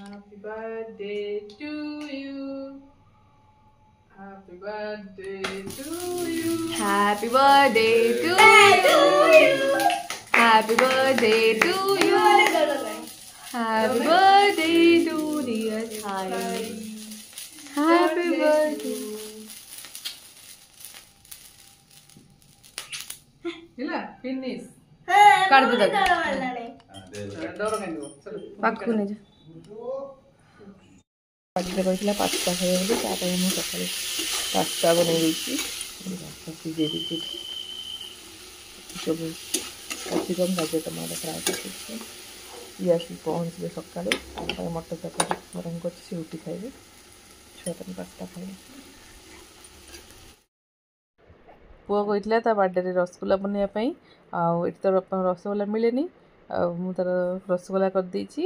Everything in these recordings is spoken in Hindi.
Happy birthday to you. Happy birthday to you. Happy birthday to you. Happy birthday to you. Happy birthday to dear Sai. Happy birthday. Ila finish. कर दो दादा डोर में दो चलो पाकू नहीं जा पार्टी कहला पास्ता खाइए बोली तापर मु सकाळे पास्ता बनै देछि सिजे देछि सब कैप्सिकम गाजर टमाटर फ्राई करछि ये आसी पहुंचले सकाळे तापर मटर तरकारी गरम करछि रोटी खाइबे छुआ तन पास्ता खाइबे पुआ कहला ता बर्थडे रसगुल्ला बनैया पई आउ एट तो रसगुल्ला मिलेनी तार रसगुल्ला कर देछि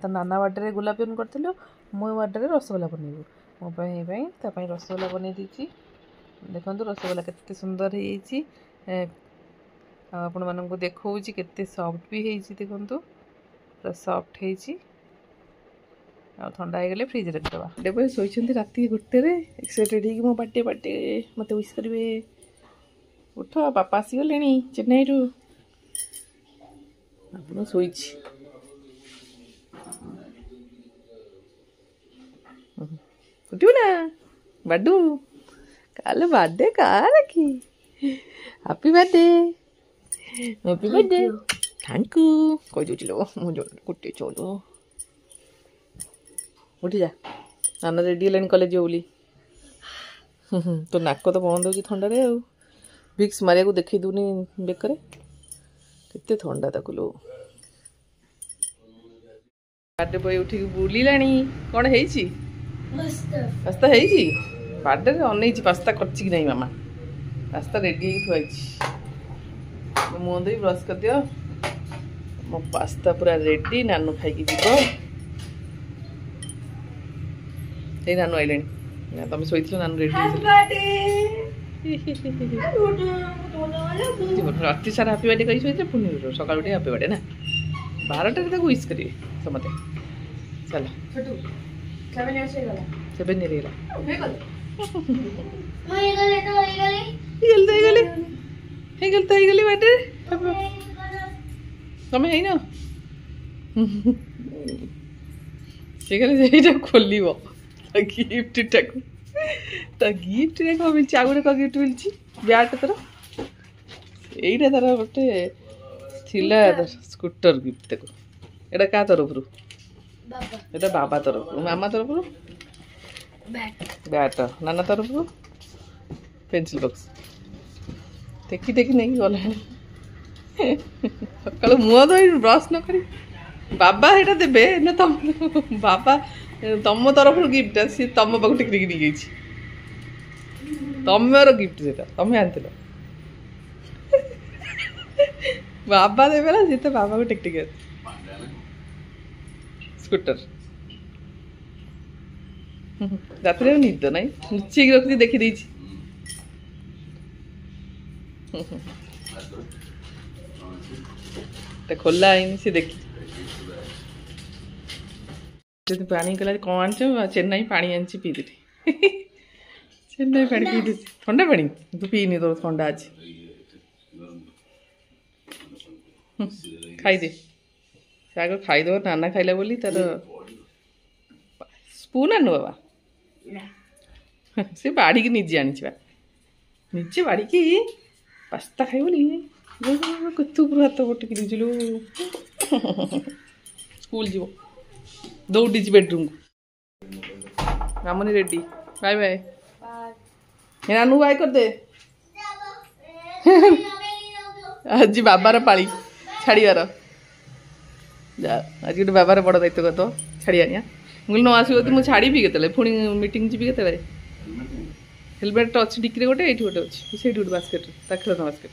ता नाना बर्थडे गुलाब जामुन करथिलो मो बर्थडे रसगुल्ला बनैबो मो पई ता पई रसगुल्ला बनै देछि देखंतु रसगुल्ला केते सुंदर हे छि आपण मानन को देखौछि केते सॉफ्ट भी हे छि देखंतु पूरा सॉफ्ट हे छि आ ठंडा हे गेले फ्रिज रे रखवा देबे सोइछंती राती गुट्टे रे एक्साइटेड हे कि मो बर्थडे मते विश करबे उठ पापा आसीगले चेन्नई रु आप शोची उठू ना बड्डू काल बर्थडे कार की हैप्पी बर्थडे थैंक यू कह दो मुझे गोटे चलो उठी जा नाना रेडी है कॉलेज बोली तो नाक तो बंद हो थंडा रे विक्स मारिया को देखी दूनी बेकरे केते ठंडा ताको लो बर्थडे बॉय उठी बुलिलानी कोन हेइची पास्ता हेइची बर्थडे रे अनैची पास्ता करची कि नहीं मामा पास्ता रेडी ही थुआइची मुंह दे ब्रश कर दियो मो पास्ता पूरा रेडी नानू खाई की जीवो ए नानू आइलेनी ना तुम सोइथिलो नानू रेडी राति सारा हैप्पी बर्थडे कही सोचे पुणी सकाल उठे हैप्पी बर्थडे ना 12टा विश करेंगे समझे चलो सेवेन बर्थडे तुम है ना खोल गिफ्ट गिफ्ट रे को मिलछि आगुरे को गिफ्ट मिलछि ब्याट तर एइटा तार गोटे थिला स्कूटर गिफ्ट देखो एटा का तरफ रु बाबा एटा बाबा तरफ रु मामा तरफ रु बैट नाना तरफ रु पेंसिल बॉक्स देखी देखी नहीं गला सकाल मुह तो ब्रश न करी बाबा एटा देबे न तम बाबा तम तरफ गिफ्ट सी तम पाक टिकटिक नहीं गई तमर गिफ्ट से तमें आनल बाबा देवे ना सीते बाबा को टिकटिक स्कूटर रात निद ना लुचेक रखी देखी देती खोला है सी देखी पानी कला कौन आंच चेन्नई पानी आनी पीदे चेन्नई पानी पी ठंडा पानी तू पीनी तो ठंडा आज खाईदे से आग खाईद नाना खाइला बोली तार स्पून आनु बाबा से बाड़ी की निजे आनी निजे बाड़ी की पास्ता खाई बोली कतु हाथ पटिक दीजिलु स्कूल जीव दौड़ी बेडरूम को मामनी रेडी बाय बाय नानू बाय कर दे आज बाबार पाली छाड़ियार जा आज गोटे बाबार बड़ दायित्व कर तो छाड़िया मुझे न आसो मुझे छाड़ी के पुणी मीटिंग जी के हेलमेट अच्छी डिक्री गोटे ये गोटे अच्छी से गोटे बास्केट खेलना बास्केट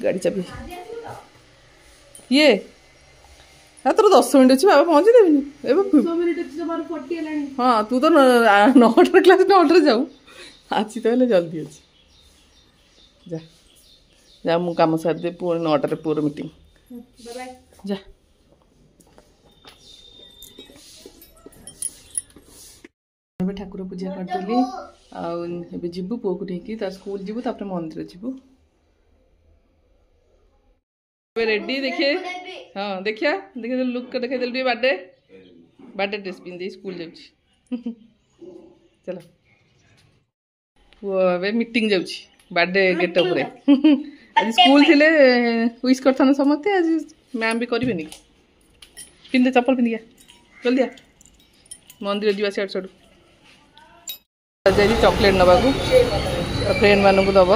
गाड़ी चाबी ये तोर 10 मिनट अच्छी बाबा पहुँची देवी हाँ तू तो 9 क्लास 9 जाऊ आज तो जल्दी अच्छी जा जा मु कम सारी पुणी 9टार पुअर मीटिंग जा ठाकुर पूजा करदेली आबे जीवु पुओ को नहीं तार स्कूल जीवु तापर मंदिर जीवु रेडी देखिए हाँ देखिया देखिए लुक कर देखिए दिल बर्थडे बर्थडे ड्रेस पिंधि स्कूल जाऊँ चलो पुओ ए मीटिंग जाऊँ बर्थडे गेटअप रे आज स्कूल थिले विश करथन समस्ते आज मैम भी करेनि पिंधे चप्पल पिंधिया जल्दी आ मंदिर जीवा सियाड़ सियाड़ जाइए चॉकलेट नवा को फ्रेंड मानू दब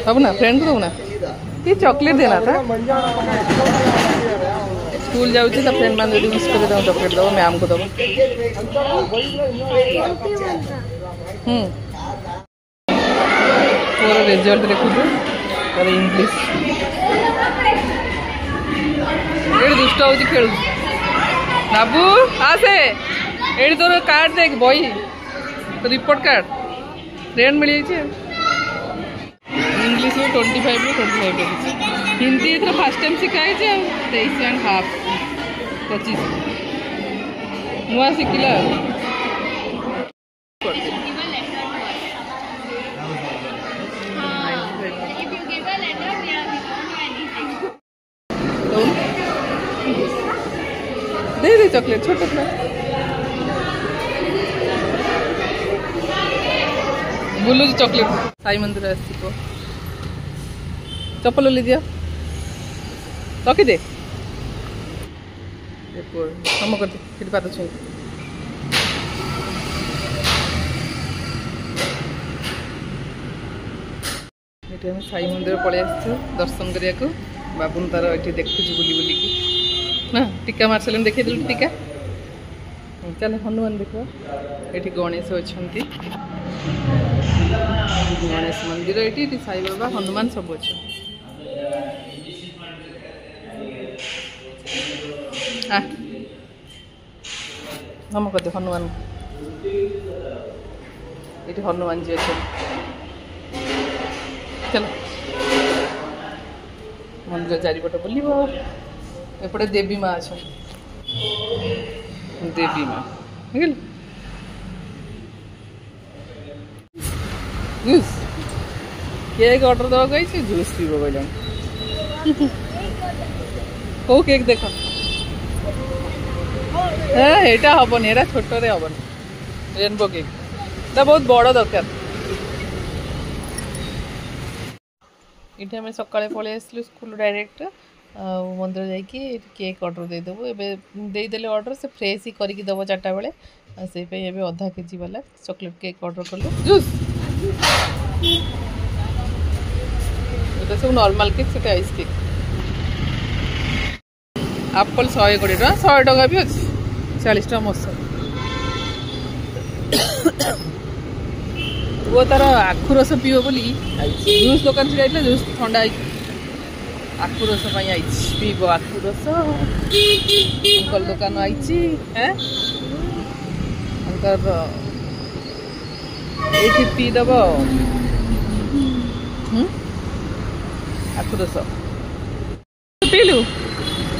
दब ना फ्रेंड को दब ना ये चॉकलेट देना था स्कूल जाऊँ तो फ्रेंड मान विश कर चॉकलेट दब मैम को दब पूरा रिजल्ट देखु इंग्लिश ये दुष्ट हो खेलु बाबू आसे ये तोर कार्ड देख बही तो रिपोर्ट कार्ड फ्रेंड मिल जाए इंग्लिश में 25 ରୁ 25 हिंदी तो फास्ट टाइम शिखाई 23.5 25 नुआ शिखला दे दे चॉकलेट छोटा बुलूज चॉकलेट साई मंदिर आसो चप्पल ले दिया रखी दे कम कर पाद छुई ये साई मंदिर पलि आस दर्शन करने को बाबुन तार ये देखुची बुली बुलिकी ना टीका मार सारे देखे दिल टीका चल हनुमान देख ये गणेश अच्छा गणेश मंदिर ये साई बाबा हनुमान सब अच्छे नम कर हनुमान ये हनुमान जी अच्छे चलो मंदिर चारिपट बुल एपटे देवी माँ अच्छा देवी माँ बुझल जूस केक ऑर्डर दवा कही जूस पीब कहला कौ केक देख एटा हेनी एटा छोट हेनी रेनबो केक बहुत बड़ दरकार ये आम सका पलि आसलु स्कूल डायरेक्ट मंदिर जाकि केक ऑर्डर देदेबू एदेले ऑर्डर से फ्रेश ही करके दब 4टा बेले से अधा केजी वाला चॉकलेट केक ऑर्डर कलु जूस ये सब नॉर्मल केक से आइस केक एप्पल 120 टका 100 टका भी अच्छी 40 टका मौसम वो तार आखु रस पीव बोली जूस दुकान से जाइए जूस ठंडा आखु रस पीब आखु रस अंकल दुकान आई पीदब आखु रस पीलु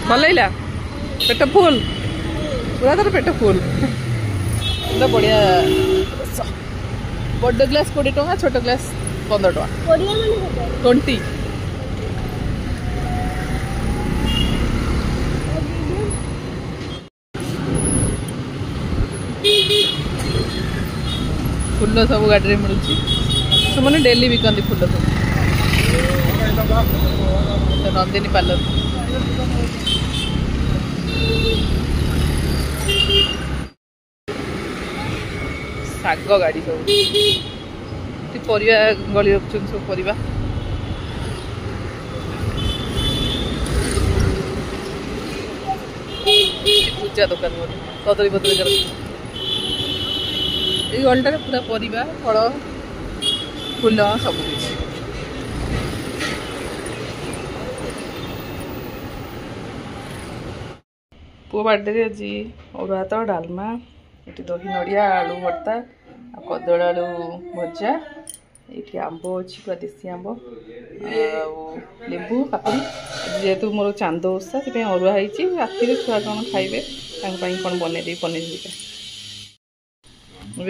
भल लगा पेट फुल पूरा तार पेट फुल बढ़िया बड़ ग्लास 20 टका छोट ग्लास 15 टका 20 फुल सब गाड़ी में मिलूँ से मैंने डेली बिकती फुल सब नंदिनी पार्लर शाग गाड़ी सब परिवा गली रखुन सब परिवा पूजा दुकान कदली पत्र ये गलटा पूरा परिवा फल फूल सब कुछ पुओ बर्थडे आज अरुआ भात डालमा ये दही नड़िया आलू भर्ता कदल आलू भजा ये आंब अच्छी पूरा देसी आंब लेबू काकुड़ी जेहेतु मोर चांद ओषा से अरुआ होती राति छुआ कौन खाइबे कौन बनईदे पनीर दिटा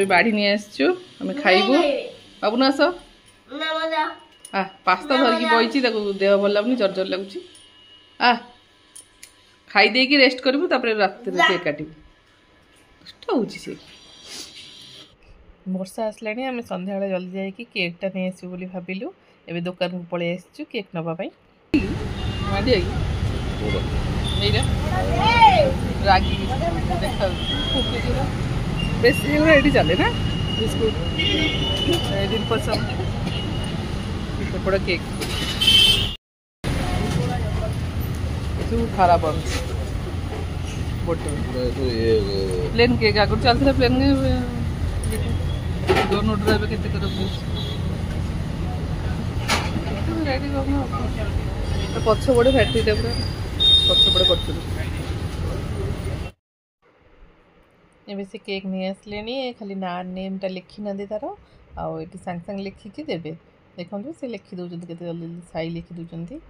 बाढ़ी नहीं आसचु आम खाइबू बाबू न आस पास्ता धरिकी बही देह भल लगुनि जर जर लगुच खाई कि रेस्ट करूँ रात केक काटू सी वर्षा आसला आम सन्ध्या जल्दी जाकि केकटा नहीं आसू बोली भाविलु एबे दुकान को पलि आसचु केक नवाई रागी बेस ये चले ना बिस्कुट पसंद बड़ा केक खराब प्लेन केक आगुरी चलता प्लेन नोट केते पछपड़े फैक्ट्री पूरा पछपड़े कर से केक नहीं आसले खाली ना नेमटा लिखी ना तार आउ ये सांगे सांगे लिखिकी देवे देखो से लिखि दौरान के जल्दी साई लिखि दौरान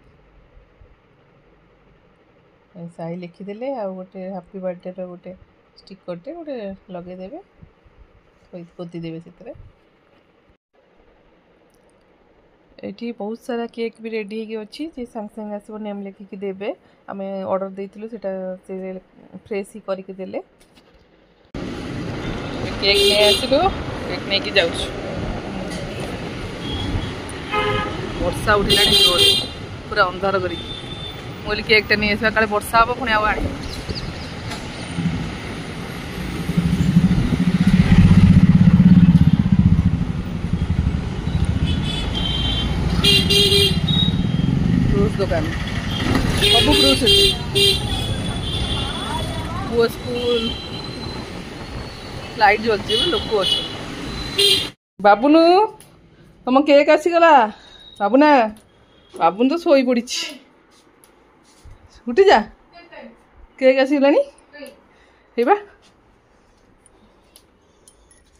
साई लिखिदे आ गोटे हैप्पी बर्थडे गोटे स्टिकरटे गोटे लगेदेवे पोतीदेवे से ये बहुत सारा केक भी रेडी हो अच्छी सांगे सांगे आसो नेम लिखिकी देवे आम ऑर्डर देइथिलु सेटा से फ्रेश ही करके देले केक नहीं आसलु केक नहीं कि जाउछु वर्षा उठिला जोर पूरा अंधार करी बोली केकटा नहीं आसा काले वर्षा हम पुणी आ फ्रूट्स दुकान सब फ्रूट्स पुआ स्कूल लाइट जलती लोक अच्छे बाबुनु तुम केक आसीगला बाबुना बाबुन तो शोई पड़ी उठी जा केक आसीगला हेबा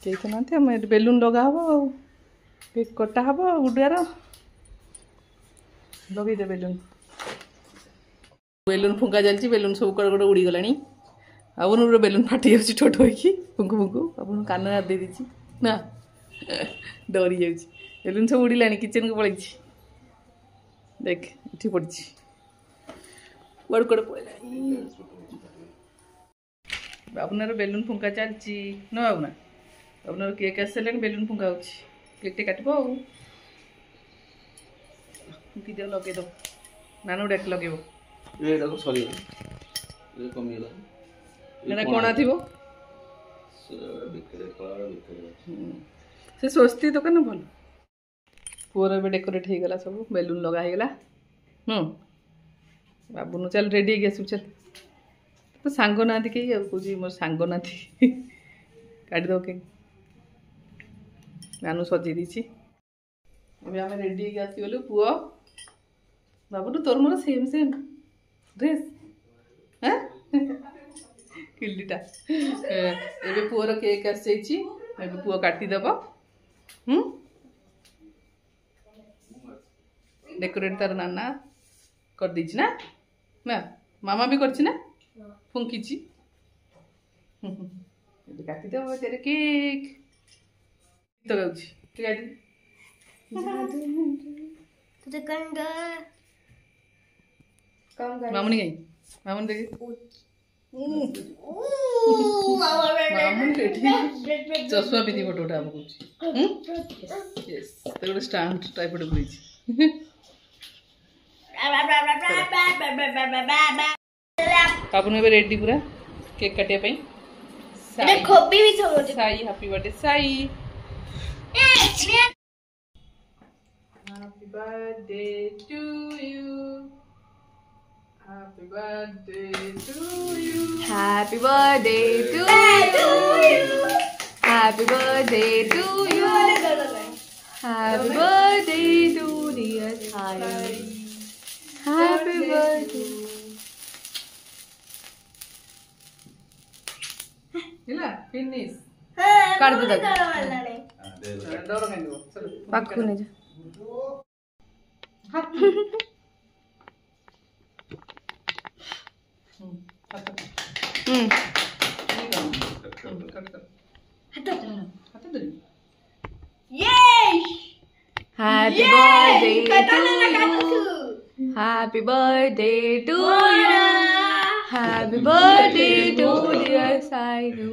केक तो ना बेलून लगा हम केक कटा हम गुडियार लगे बेलून बेलून फुंका चलती बेलून सब कड़े कड़े उड़ीगला बाबुन बेलून फाटी जाऊँगी छोट हो फुंकु फुंकु बाबुन कान हाथ दे दी ना डरी जाऊँगी बेलून सब उड़िला किचन को पलि देख इठी पड़ी कड़ कड़ पड़ा बाबुनार बेलून फुंका चलती न बाबुना बाबुनार केक आसले बेलून फुंका हो केकटे काटब फुंकी दे लगे दो नानू डाक लगे कणा थी से स्वस्ति दुकान भल पुअर ए डेकोरेट हो गला सब बेलून लगा हो गला बाबू चल रेडी आसू चल तो सांग ना कही कौच मोर सांग ना काटिद के नानू सजे दी आम रेडी आसगलु पुआ बाबू तोर मोर सेम सेम ड्रेस हाँ किलीटा एबे पुअर केक आसी पुआ काटिदेव डेकोरेट तार नाना कर दी ना ना मामा भी करछि ना फुंकी काटिदेव तेरे केक तो गाउछि मामुनी गई मामुन देखी मामुन रेडी चश्मा पिंधि फोटो उठा यस तो गोटे स्टैंड टाइप गोटे बाबू ने रेडी पूरा केक काटिया पई Sai happy birthday Sai happy birthday to you happy birthday to you happy birthday to you happy birthday to you happy birthday to dear Sai happy birthday Hila, finish. काट दे दादा पाखु नहीं जा Happy birthday to you. Happy birthday to you. Happy birthday to dear Sainu.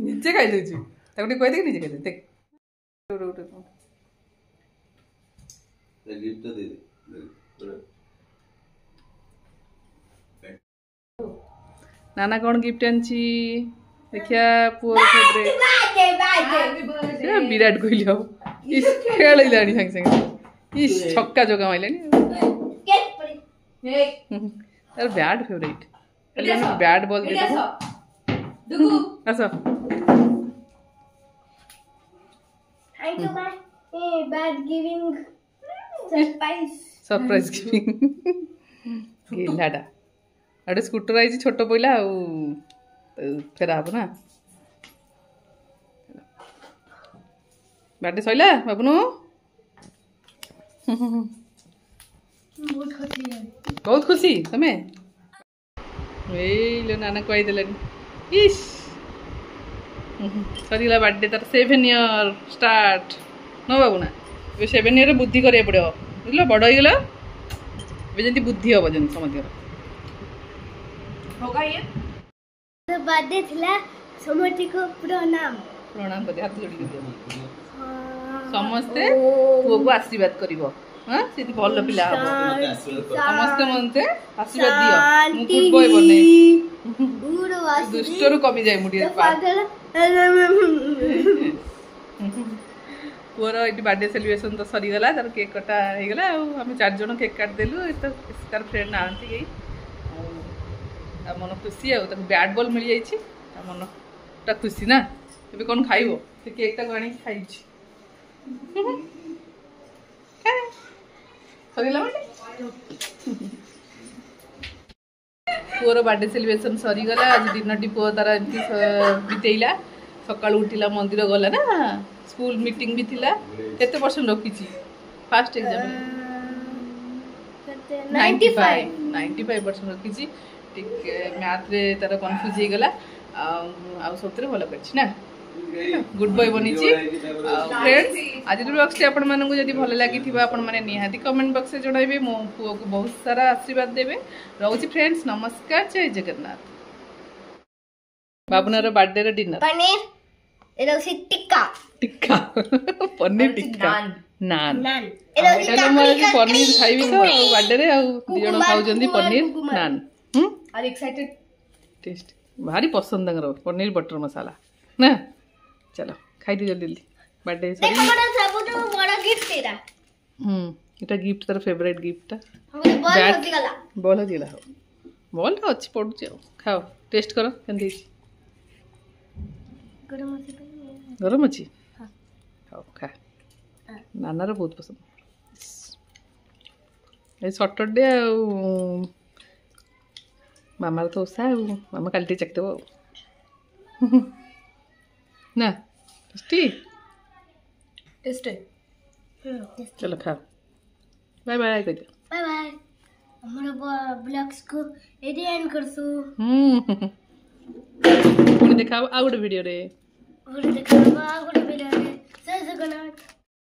नीचे खाई देछु ताको कहि दे नीचे खाई दे देख गिफ्ट दे दे नाना कौन गिफ्ट आनची देखिया पुअर फेवरेट विराट कोहली हो इस खेलिलानी संग संग इस छक्का जोगा माइलानी तार बैट फेवरेट खाली हमें बैट बॉल दे दो आसो Thank you, bye. Bad giving surprise giving Gilada अरे स्कूटर आई छोट पइला आ फेरा हब ना बर्थडे सइला बाबुनु बहुत खुशी तमे ए लो नाना कहि देलनी इस सरीला बर्थडे तार 7 ईयर स्टार्ट नो बाबुना ये 7 ईयर बुद्धि करिया पड़ो बुझलो बड़ हो गला जमी बुद्धि हम जन समझ होगा ये बर्थडे थिला समर्थी को प्रणाम प्रणाम कर हाथ जोड़ी दियो समस्ते पुओ को आशीर्वाद करिवो हां सेति भल पिला हबो समस्ते मनते आशीर्वाद दियो मु गुड बॉय बने दुष्टरू कमी जाय मुडी पुअर ये बर्थडे सेलिब्रेशन तो सरी गला तार केक कटा हो गला आम 4 जन केक काट देलु तो तार फ्रेंड नांती गई आ मन खुशी आ बैट बॉल मिल जाई मन ता खुशी ना ए कौन खाइबो से केक ता गाणी खाई Sarila birthday poor birthday celebration सरी गला आज दिन पुओ तार बितेला सकाळ उठिला मंदिर गला ना स्कूल मीटिंग भी थिला केते परसेंट रखिची फर्स्ट एग्जाम 95% रखिची ठीक मैथ रे तार कंफ्यूज हे गला आ सबतरे भलो करछि ना गुड बॉय बनिची फ्रेंड्स आज ब्लॉग से आपण मानन को जदी भलो लागि थिबा आपण माने निहाती कमेंट बॉक्स से जणाइबे मो पुओ को बहुत सारा आशीर्वाद देबे रहउची फ्रेंड्स नमस्कार जय जगन्नाथ बाबुनार बर्थडे रे डिनर पनीर एरोसी टिक्का टिक्का पनीर टिक्का नान एरोसी चलो मैं पनीर खाइबी तो बर्थडे रे आ दी जण खाउजंदी पनीर नान आर एक्साइटेड टेस्ट भारी पसंद अंगरो पनीर बटर मसाला ना चलो खाई दी जल्दी जल्दी बर्थडे सॉरी हमरा सब तो बड़ा गिफ्ट तेरा एटा गिफ्ट तार फेवरेट गिफ्ट हमरे बॉल होती गला बॉल हो जिला हो बॉल तो अच्छी पड़ुची खाओ टेस्ट करो केंदी गरम अच्छी खाओ खा नाना रो बहुत पसंद ए सैटरडे मामा तो ओसा मामा कालटी चक देबो ना टेस्टी चलो खाओ बाय बाय कह दे बाय बाय हमरा ब्लॉग्स को एडी एंड करसु पुणी देखाओ आ गोटे वीडियो रे और देखा आ गोटे वीडियो रे जय जगन्नाथ।